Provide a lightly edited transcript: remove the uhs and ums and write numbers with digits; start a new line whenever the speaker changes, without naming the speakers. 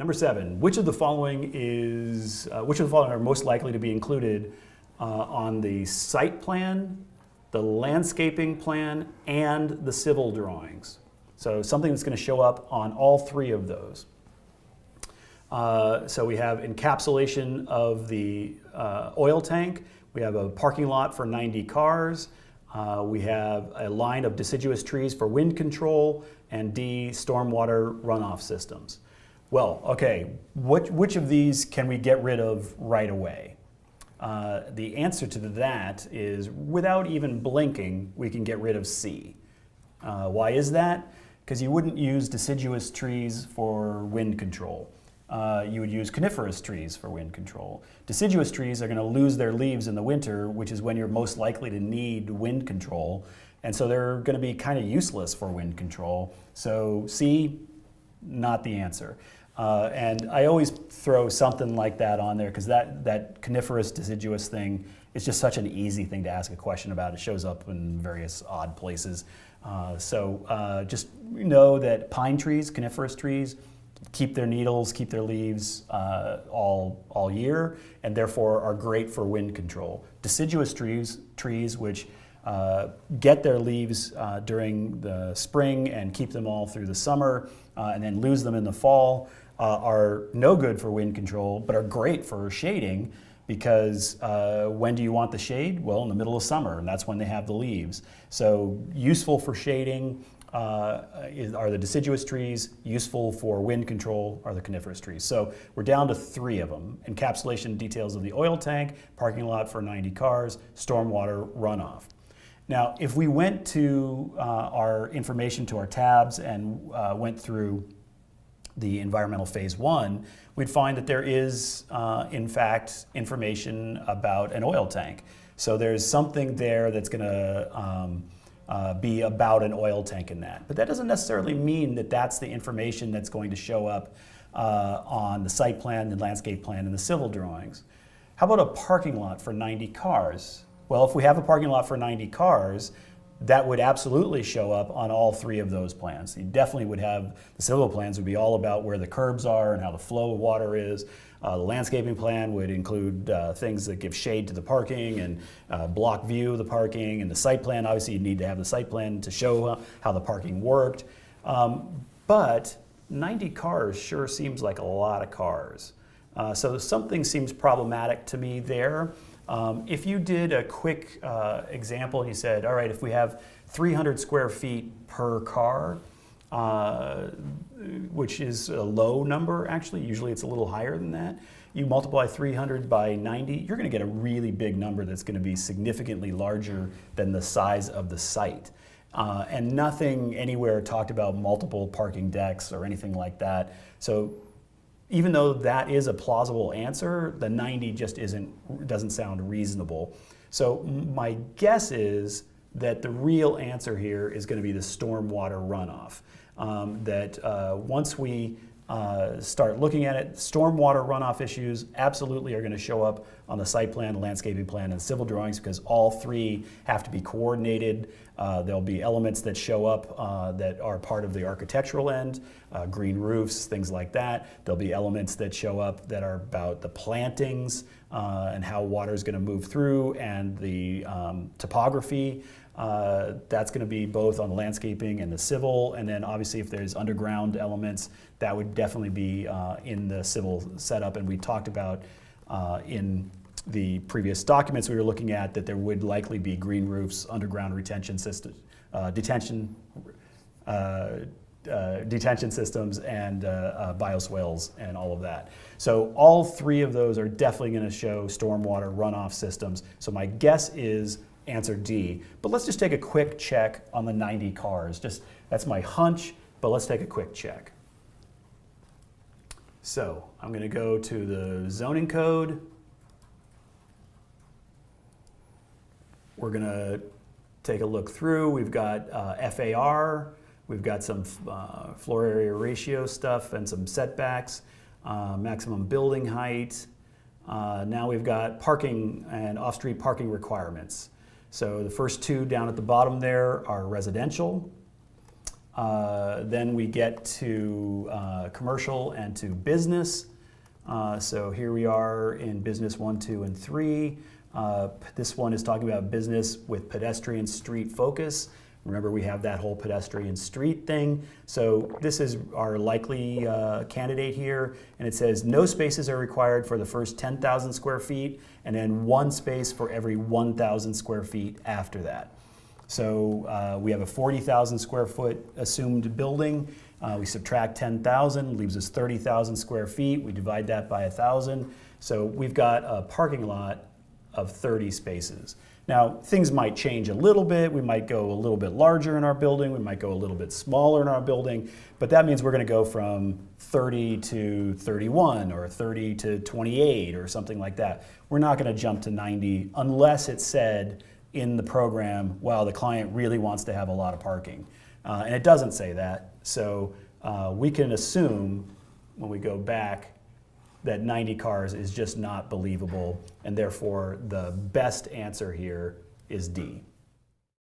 Number 7, which of the following are most likely to be included on the site plan, the landscaping plan, and the civil drawings? So something that's going to show up on all 3 of those. So we have encapsulation of the oil tank. We have a parking lot for 90 cars. We have a line of deciduous trees for wind control, and D, stormwater runoff systems. Well, okay, which of these can we get rid of right away? The answer to that is, without even blinking, we can get rid of C. Why is that? Because you wouldn't use deciduous trees for wind control. You would use coniferous trees for wind control. Deciduous trees are going to lose their leaves in the winter, which is when you're most likely to need wind control. And so they're going to be kind of useless for wind control. So C, not the answer. And I always throw something like that on there because that coniferous deciduous thing is just such an easy thing to ask a question about. It shows up in various odd places. So just know that pine trees, coniferous trees, keep their needles, keep their leaves all year, and therefore are great for wind control. Deciduous trees which get their leaves during the spring and keep them all through the summer and then lose them in the fall are no good for wind control, but are great for shading because when do you want the shade? Well, in the middle of summer, and that's when they have the leaves. So useful for shading are the deciduous trees. Useful for wind control are the coniferous trees. So we're down to 3 of them. Encapsulation details of the oil tank, parking lot for 90 cars, stormwater runoff. Now, if we went to our information to our tabs and went through the environmental phase 1, we'd find that there is, in fact, information about an oil tank. So there's something there that's going to be about an oil tank in that. But that doesn't necessarily mean that that's the information that's going to show up on the site plan, the landscape plan, and the civil drawings. How about a parking lot for 90 cars? Well, if we have a parking lot for 90 cars, that would absolutely show up on all 3 of those plans. You definitely would have, the civil plans would be all about where the curbs are and how the flow of water is. The landscaping plan would include things that give shade to the parking and block view of the parking. And the site plan, obviously you need to have the site plan to show how the parking worked. But 90 cars sure seems like a lot of cars. So something seems problematic to me there. If you did a quick example and you said, all right, if we have 300 square feet per car, which is a low number actually, usually it's a little higher than that, you multiply 300 by 90, you're going to get a really big number that's going to be significantly larger than the size of the site. And nothing anywhere talked about multiple parking decks or anything like that. So even though that is a plausible answer, the 90 just doesn't sound reasonable. So my guess is that the real answer here is going to be the stormwater runoff. Once we start looking at it, stormwater runoff issues absolutely are going to show up on the site plan, the landscaping plan, and civil drawings because all 3 have to be coordinated. There'll be elements that show up that are part of the architectural end, green roofs, things like that. There'll be elements that show up that are about the plantings and how water is going to move through and the topography. That's going to be both on the landscaping and the civil, and then obviously if there's underground elements, that would definitely be in the civil setup. And we talked about in the previous documents we were looking at that there would likely be green roofs, underground retention systems, detention systems, and bioswales and all of that. So all 3 of those are definitely going to show stormwater runoff systems. So my guess is answer D. But let's just take a quick check on the 90 cars. That's my hunch, but let's take a quick check. So I'm going to go to the zoning code. We're going to take a look through. We've got FAR. We've got some floor area ratio stuff and some setbacks, maximum building height. Now we've got parking and off-street parking requirements. So the first 2 down at the bottom there are residential. Then we get to commercial and to business. So here we are in business 1, 2, and 3. This one is talking about business with pedestrian street focus. Remember, we have that whole pedestrian street thing. So this is our likely candidate here, and it says no spaces are required for the first 10,000 square feet, and then 1 space for every 1,000 square feet after that. So we have a 40,000 square foot assumed building. We subtract 10,000, leaves us 30,000 square feet. We divide that by 1,000. So we've got a parking lot of 30 spaces. Now, things might change a little bit. We might go a little bit larger in our building. We might go a little bit smaller in our building. But that means we're going to go from 30 to 31 or 30 to 28 or something like that. We're not going to jump to 90 unless it's said in the program, wow, the client really wants to have a lot of parking. And it doesn't say that. So we can assume when we go back that 90 cars is just not believable, and therefore the best answer here is D.